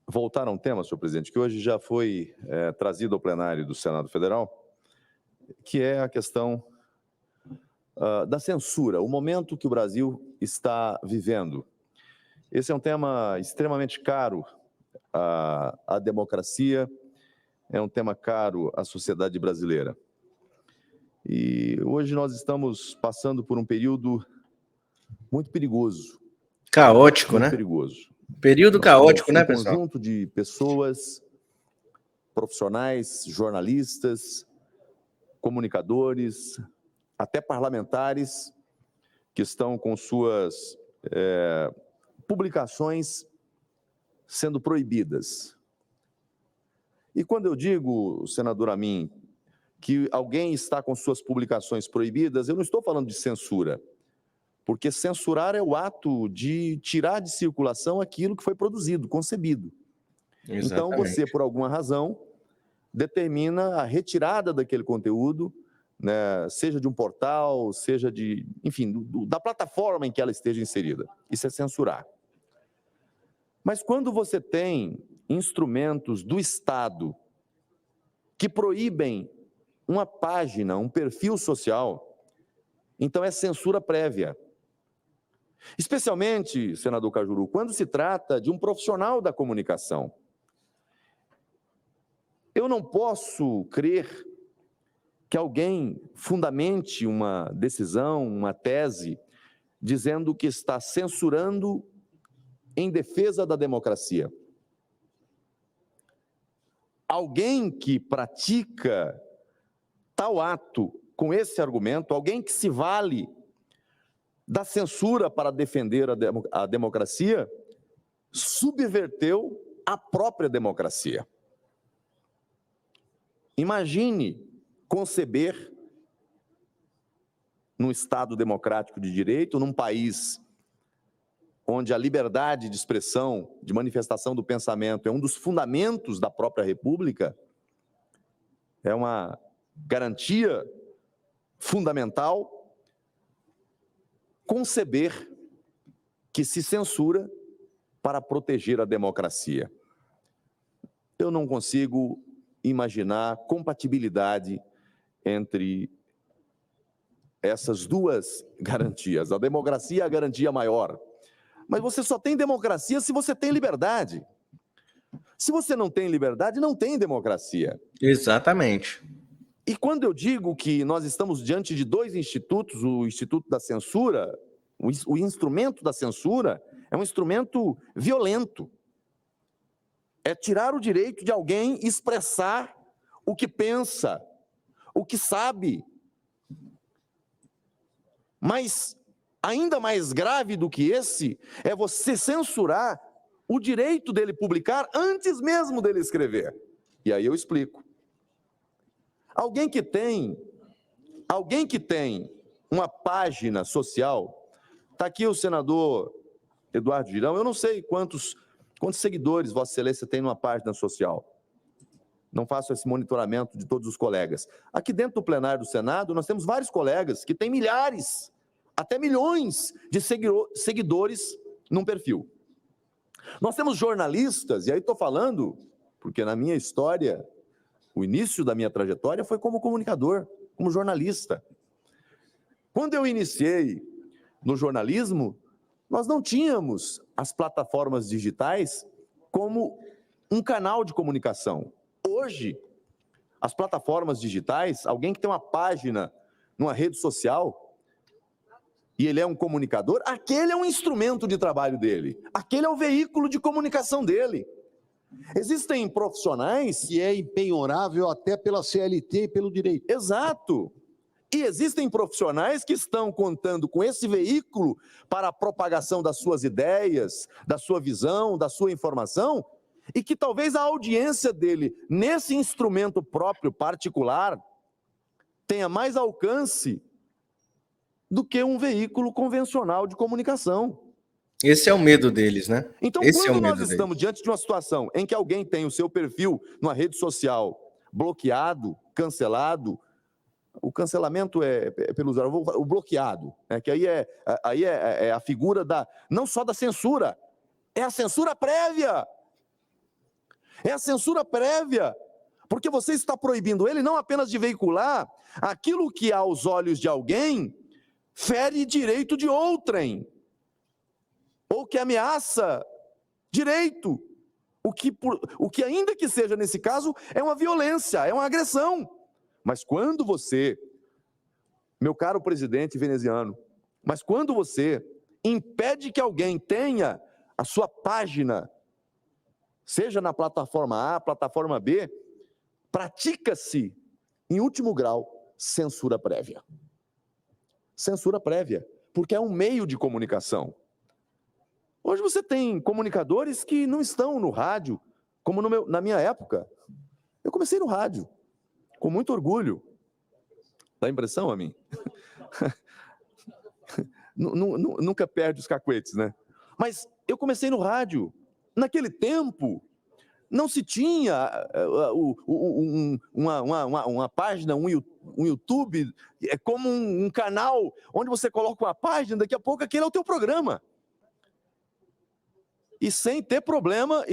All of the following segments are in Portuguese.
voltar a um tema, senhor presidente, que hoje já foi trazido ao plenário do Senado Federal, que é a questão da censura, o momento que o Brasil está vivendo. Esse é um tema extremamente caro à democracia, é um tema caro à sociedade brasileira. E hoje nós estamos passando por um período muito perigoso. Caótico, muito né? Perigoso. Período caótico, né, pessoal? Um conjunto de pessoas, profissionais, jornalistas, comunicadores, até parlamentares, que estão com suas publicações sendo proibidas. E quando eu digo, senador Amin, que alguém está com suas publicações proibidas, eu não estou falando de censura, porque censurar é o ato de tirar de circulação aquilo que foi produzido, concebido. Exatamente. Então, você, por alguma razão, determina a retirada daquele conteúdo, né, seja de um portal, seja de, enfim, da plataforma em que ela esteja inserida. Isso é censurar. Mas quando você tem instrumentos do Estado que proíbem uma página, um perfil social, então é censura prévia. Especialmente, senador Cajuru, quando se trata de um profissional da comunicação. Eu não posso crer que alguém fundamente uma decisão, uma tese, dizendo que está censurando em defesa da democracia. Alguém que pratica tal ato com esse argumento, alguém que se vale da censura para defender a democracia, subverteu a própria democracia. Imagine conceber, num Estado democrático de direito, num país onde a liberdade de expressão, de manifestação do pensamento é um dos fundamentos da própria República, é uma garantia fundamental, conceber que se censura para proteger a democracia. Eu não consigo imaginar compatibilidade entre essas duas garantias. A democracia é a garantia maior. Mas você só tem democracia se você tem liberdade. Se você não tem liberdade, não tem democracia. Exatamente. E quando eu digo que nós estamos diante de dois institutos, o Instituto da Censura, o instrumento da censura, é um instrumento violento. É tirar o direito de alguém expressar o que pensa, o que sabe. Mas, ainda mais grave do que esse, é você censurar o direito dele publicar antes mesmo dele escrever. E aí eu explico. Alguém que tem uma página social, está aqui o senador Eduardo Girão, eu não sei quantos seguidores Vossa Excelência tem numa página social. Não faço esse monitoramento de todos os colegas. Aqui dentro do plenário do Senado, nós temos vários colegas que têm milhares, até milhões de seguidores num perfil. Nós temos jornalistas, e aí estou falando, porque na minha história, o início da minha trajetória foi como comunicador, como jornalista. Quando eu iniciei no jornalismo, nós não tínhamos as plataformas digitais como um canal de comunicação. Hoje, as plataformas digitais, alguém que tem uma página numa rede social e ele é um comunicador, aquele é um instrumento de trabalho dele, aquele é o veículo de comunicação dele. Existem profissionais... que é impenhorável até pela CLT e pelo direito. Exato. E existem profissionais que estão contando com esse veículo para a propagação das suas ideias, da sua visão, da sua informação, e que talvez a audiência dele, nesse instrumento próprio, particular, tenha mais alcance do que um veículo convencional de comunicação. Esse é o medo deles, né? Então, quando nós estamos diante de uma situação em que alguém tem o seu perfil numa rede social bloqueado, cancelado, o cancelamento é pelo usuário, o bloqueado, né, que aí é a figura não só da censura, É a censura prévia. É a censura prévia. Porque você está proibindo ele não apenas de veicular aquilo que aos olhos de alguém fere direito de outrem, ou que ameaça direito. O que ainda que seja nesse caso é uma violência, é uma agressão. Mas quando você, meu caro presidente veneziano, mas quando você impede que alguém tenha a sua página, seja na plataforma A, plataforma B, pratica-se, em último grau, censura prévia. Censura prévia, porque é um meio de comunicação. Hoje você tem comunicadores que não estão no rádio, como na minha época. Eu comecei no rádio, com muito orgulho. Dá impressão a mim? Nunca perde os cacuetes, né? Mas eu comecei no rádio. Naquele tempo, não se tinha uma página, um YouTube, como um canal onde você coloca uma página, daqui a pouco aquele é o teu programa. E sem ter problema,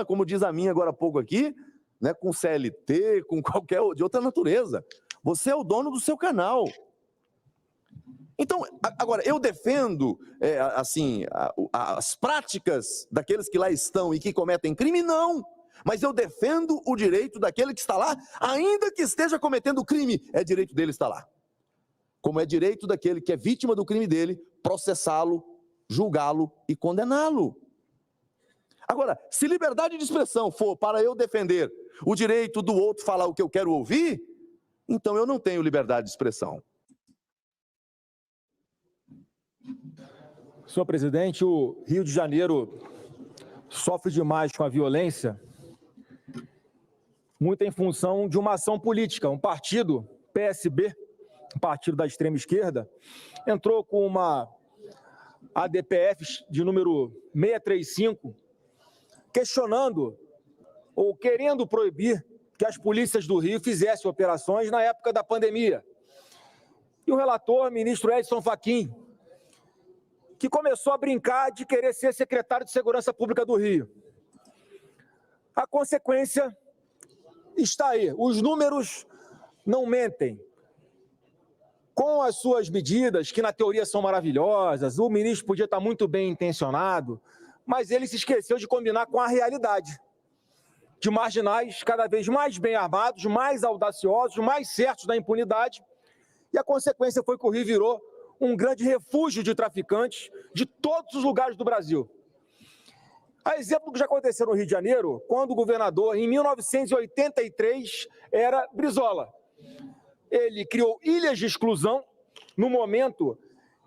como diz a minha agora há pouco aqui, né, com CLT, com qualquer de outra natureza. Você é o dono do seu canal. Então, agora, eu defendo, as práticas daqueles que lá estão e que cometem crime, não. Mas eu defendo o direito daquele que está lá, ainda que esteja cometendo crime, é direito dele estar lá. Como é direito daquele que é vítima do crime dele, processá-lo, julgá-lo e condená-lo. Agora, se liberdade de expressão for para eu defender o direito do outro falar o que eu quero ouvir, então eu não tenho liberdade de expressão. Senhor presidente, o Rio de Janeiro sofre demais com a violência, muito em função de uma ação política. Um partido, PSB, um partido da extrema esquerda, entrou com uma ADPF de número 635, questionando ou querendo proibir que as polícias do Rio fizessem operações na época da pandemia. E o relator, ministro Edson Fachin, que começou a brincar de querer ser secretário de Segurança Pública do Rio. A consequência está aí. Os números não mentem. Com as suas medidas, que na teoria são maravilhosas, o ministro podia estar muito bem intencionado, mas ele se esqueceu de combinar com a realidade. De marginais cada vez mais bem armados, mais audaciosos, mais certos da impunidade. E a consequência foi que o Rio virou um grande refúgio de traficantes de todos os lugares do Brasil. A exemplo do que já aconteceu no Rio de Janeiro, quando o governador, em 1983, era Brizola. Ele criou ilhas de exclusão no momento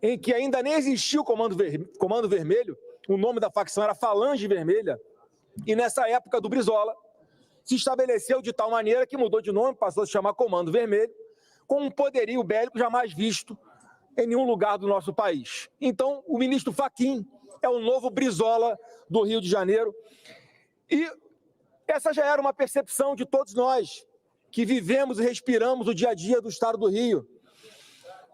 em que ainda nem existia o Comando Vermelho, o nome da facção era Falange Vermelha, e nessa época do Brizola se estabeleceu de tal maneira que mudou de nome, passou a se chamar Comando Vermelho, com um poderio bélico jamais visto em nenhum lugar do nosso país. Então, o ministro Fachin é o novo Brizola do Rio de Janeiro. E essa já era uma percepção de todos nós, que vivemos e respiramos o dia a dia do Estado do Rio,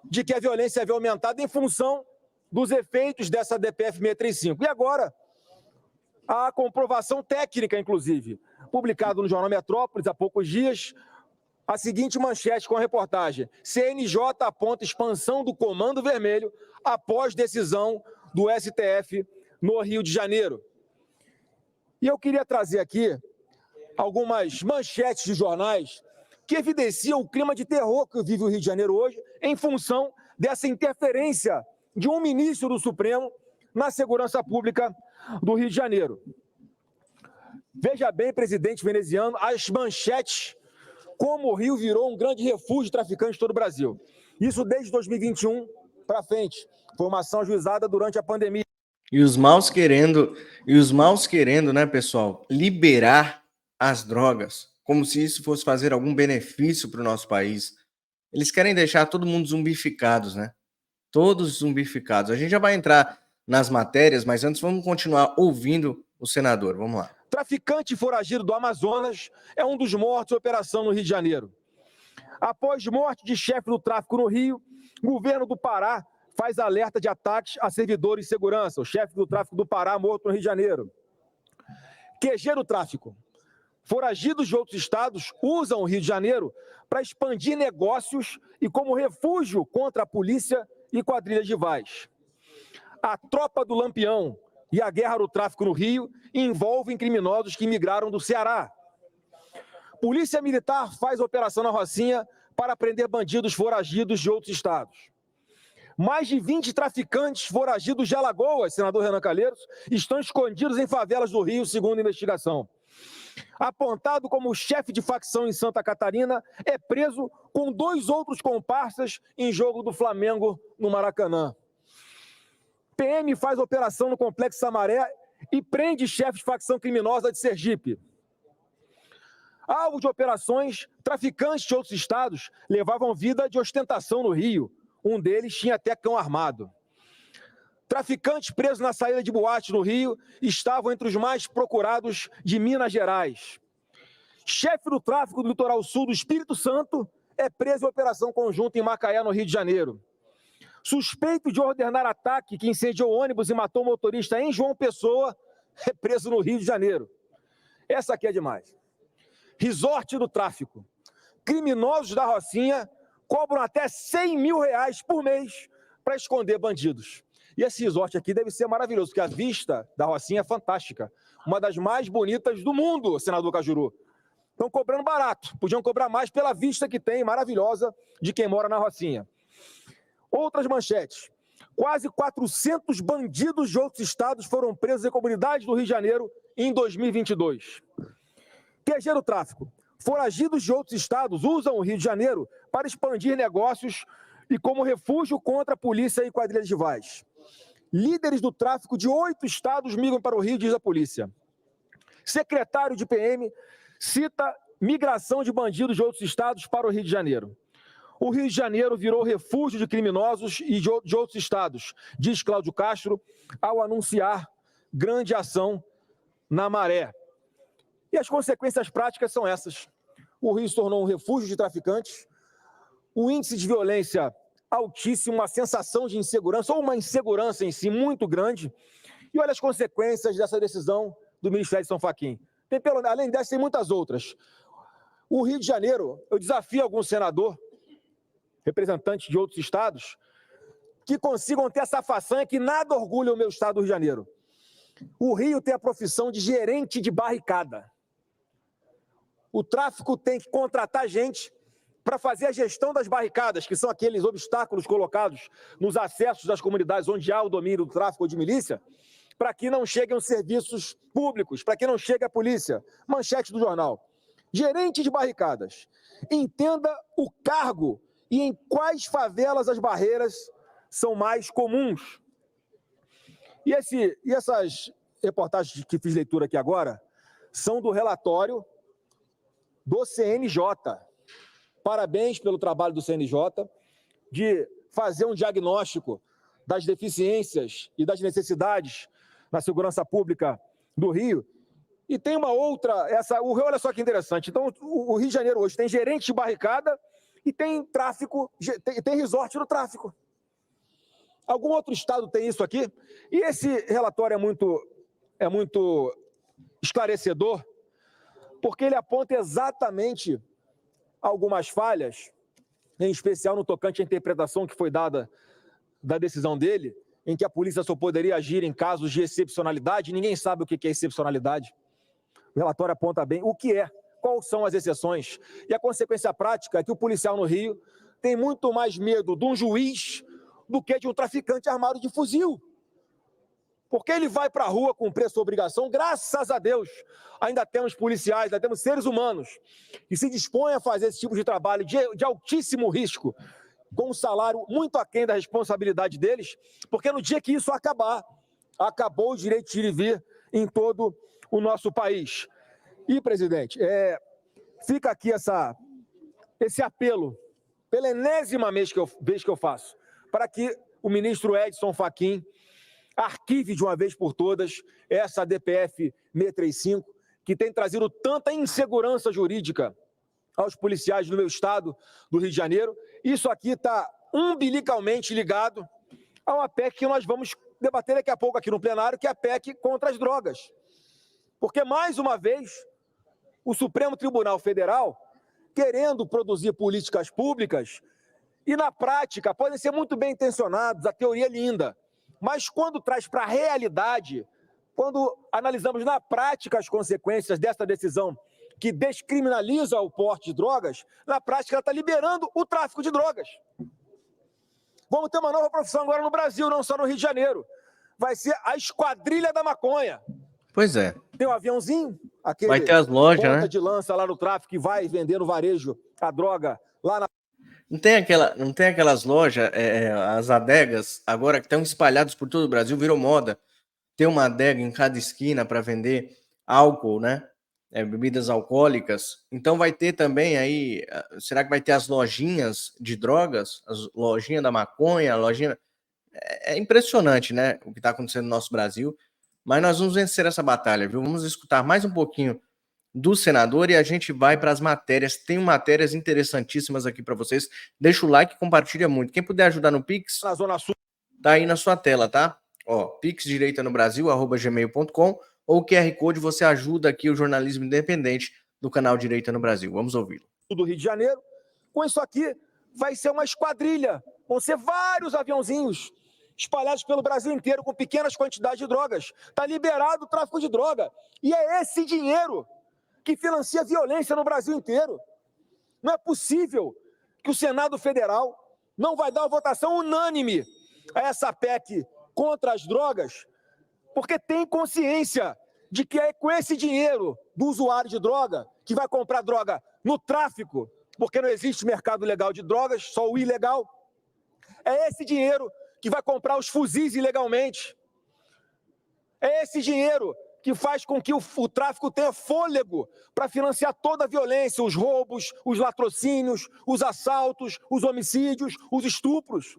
de que a violência havia aumentado em função dos efeitos dessa DPF 635. E agora, a comprovação técnica, inclusive, publicado no Jornal Metrópolis há poucos dias, a seguinte manchete com a reportagem: CNJ aponta expansão do Comando Vermelho após decisão do STF no Rio de Janeiro. E eu queria trazer aqui algumas manchetes de jornais que evidenciam o clima de terror que vive o Rio de Janeiro hoje em função dessa interferência de um ministro do Supremo na segurança pública do Rio de Janeiro. Veja bem, presidente veneziano, as manchetes, como o Rio virou um grande refúgio de traficantes de todo o Brasil. Isso desde 2021 para frente. Foi uma ação ajuizada durante a pandemia. E os maus querendo, né, pessoal, liberar as drogas, como se isso fosse fazer algum benefício para o nosso país. Eles querem deixar todo mundo zumbificados, né? Todos zumbificados. A gente já vai entrar nas matérias, mas antes vamos continuar ouvindo o senador. Vamos lá. Traficante foragido do Amazonas é um dos mortos em operação no Rio de Janeiro. Após morte de chefe do tráfico no Rio, o governo do Pará faz alerta de ataques a servidores de segurança. O chefe do tráfico do Pará morto no Rio de Janeiro. QG do tráfico. Foragidos de outros estados usam o Rio de Janeiro para expandir negócios e como refúgio contra a polícia e quadrilhas rivais. A tropa do Lampião e a guerra do tráfico no Rio envolvem criminosos que migraram do Ceará. Polícia Militar faz operação na Rocinha para prender bandidos foragidos de outros estados. Mais de 20 traficantes foragidos de Alagoas, senador Renan Calheiros, estão escondidos em favelas do Rio, segundo a investigação. Apontado como chefe de facção em Santa Catarina, é preso com 2 outros comparsas em jogo do Flamengo no Maracanã. PM faz operação no Complexo Samaré e prende chefe de facção criminosa de Sergipe. Alvo de operações, traficantes de outros estados levavam vida de ostentação no Rio. Um deles tinha até cão armado. Traficantes presos na saída de boate no Rio estavam entre os mais procurados de Minas Gerais. Chefe do tráfico do litoral sul do Espírito Santo é preso em operação conjunta em Macaé, no Rio de Janeiro. Suspeito de ordenar ataque que incendiou ônibus e matou motorista em João Pessoa é preso no Rio de Janeiro. Essa aqui é demais. Resort do tráfico. Criminosos da Rocinha cobram até R$100 mil por mês para esconder bandidos. E esse resort aqui deve ser maravilhoso, porque a vista da Rocinha é fantástica. Uma das mais bonitas do mundo, senador Cajuru. Estão cobrando barato. Podiam cobrar mais pela vista que tem, maravilhosa, de quem mora na Rocinha. Outras manchetes. Quase 400 bandidos de outros estados foram presos em comunidades do Rio de Janeiro em 2022. QG do tráfico. Foragidos de outros estados usam o Rio de Janeiro para expandir negócios e como refúgio contra a polícia e quadrilhas rivais. Líderes do tráfico de 8 estados migram para o Rio, diz a polícia. Secretário de PM cita migração de bandidos de outros estados para o Rio de Janeiro. O Rio de Janeiro virou refúgio de criminosos e de outros estados, diz Cláudio Castro, ao anunciar grande ação na Maré. E as consequências práticas são essas. O Rio se tornou um refúgio de traficantes, o índice de violência altíssimo, uma sensação de insegurança, ou uma insegurança em si muito grande. E olha as consequências dessa decisão do ministro Edson Fachin. Além dessas, tem muitas outras. O Rio de Janeiro, eu desafio algum senador, representante de outros estados, que consigam ter essa façanha que nada orgulha o meu estado do Rio de Janeiro. O Rio tem a profissão de gerente de barricada. O tráfico tem que contratar gente para fazer a gestão das barricadas, que são aqueles obstáculos colocados nos acessos das comunidades onde há o domínio do tráfico ou de milícia, para que não cheguem os serviços públicos, para que não chegue a polícia. Manchete do jornal. Gerente de barricadas. Entenda o cargo e em quais favelas as barreiras são mais comuns. E essas reportagens que fiz leitura aqui agora são do relatório do CNJ. Parabéns pelo trabalho do CNJ de fazer um diagnóstico das deficiências e das necessidades na segurança pública do Rio. E tem uma outra, olha só que interessante. Então, o Rio de Janeiro hoje tem gerente de barricada e tem tráfico, tem resort no tráfico. Algum outro estado tem isso aqui? E esse relatório é muito esclarecedor, porque ele aponta exatamente algumas falhas, em especial no tocante à interpretação que foi dada da decisão dele, em que a polícia só poderia agir em casos de excepcionalidade. Ninguém sabe o que é excepcionalidade. O relatório aponta bem o que é, quais são as exceções. E a consequência prática é que o policial no Rio tem muito mais medo de um juiz do que de um traficante armado de fuzil. Porque ele vai para a rua cumprir a sua obrigação, graças a Deus, ainda temos policiais, ainda temos seres humanos que se dispõem a fazer esse tipo de trabalho de altíssimo risco, com um salário muito aquém da responsabilidade deles, porque no dia que isso acabar, acabou o direito de ir e vir em todo o nosso país. E, presidente, fica aqui esse apelo, pela enésima vez que eu faço, para que o ministro Edson Fachin arquive de uma vez por todas essa DPF 635, que tem trazido tanta insegurança jurídica aos policiais do meu estado, do Rio de Janeiro. Isso aqui está umbilicalmente ligado a uma PEC que nós vamos debater daqui a pouco aqui no plenário, que é a PEC contra as drogas. Porque, mais uma vez, o Supremo Tribunal Federal, querendo produzir políticas públicas, e na prática podem ser muito bem intencionados, a teoria é linda, mas quando traz para a realidade, quando analisamos na prática as consequências dessa decisão que descriminaliza o porte de drogas, na prática ela está liberando o tráfico de drogas. Vamos ter uma nova profissão agora no Brasil, não só no Rio de Janeiro. Vai ser a esquadrilha da maconha. Pois é. Tem um aviãozinho, aquele Vai ter as lojas, ponta né? de lança lá no tráfico que vai vender no varejo a droga lá na... Não tem aquelas lojas, as adegas, agora que estão espalhadas por todo o Brasil, virou moda. Tem uma adega em cada esquina para vender álcool, né? Bebidas alcoólicas. Então vai ter também aí, será que vai ter as lojinhas de drogas? As lojinhas da maconha, a lojinha... É impressionante, né? O que está acontecendo no nosso Brasil. Mas nós vamos vencer essa batalha, viu? Vamos escutar mais um pouquinho do senador e a gente vai para as matérias. Tem matérias interessantíssimas aqui para vocês. Deixa o like e compartilha muito. Quem puder ajudar no Pix, na Zona Sul. tá aí na sua tela, tá? Ó, pixdireitanobrasil@gmail.com ou QR Code, você ajuda aqui o jornalismo independente do canal Direita no Brasil. Vamos ouvi-lo. Do Rio de Janeiro. Com isso aqui, vai ser uma esquadrilha. Vão ser vários aviãozinhos espalhados pelo Brasil inteiro com pequenas quantidades de drogas. Está liberado o tráfico de droga. E é esse dinheiro que financia a violência no Brasil inteiro. Não é possível que o Senado Federal não vai dar uma votação unânime a essa PEC contra as drogas, porque tem consciência de que é com esse dinheiro do usuário de droga, que vai comprar droga no tráfico, porque não existe mercado legal de drogas, só o ilegal, é esse dinheiro que vai comprar os fuzis ilegalmente. É esse dinheiro que faz com que o tráfico tenha fôlego para financiar toda a violência, os roubos, os latrocínios, os assaltos, os homicídios, os estupros.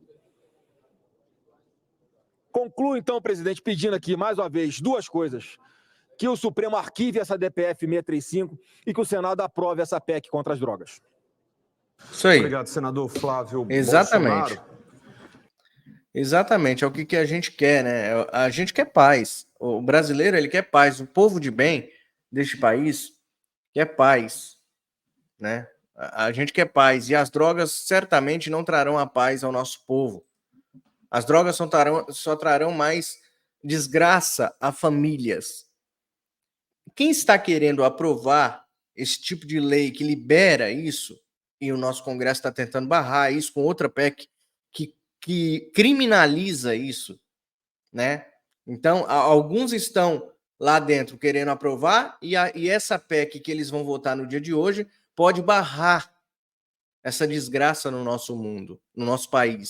Concluo, então, presidente, pedindo aqui, mais uma vez, duas coisas. Que o Supremo arquive essa DPF 635 e que o Senado aprove essa PEC contra as drogas. Isso aí. Obrigado, senador Flávio Exatamente. Bolsonaro. Exatamente, é o que a gente quer, né? A gente quer paz. O brasileiro, ele quer paz. O povo de bem deste país quer paz, né? A gente quer paz. E as drogas certamente não trarão a paz ao nosso povo. As drogas só trarão mais desgraça a famílias. Quem está querendo aprovar esse tipo de lei que libera isso, e o nosso Congresso está tentando barrar isso com outra PEC que criminaliza isso, né? Então, alguns estão lá dentro querendo aprovar e essa PEC que eles vão votar no dia de hoje pode barrar essa desgraça no nosso mundo, no nosso país.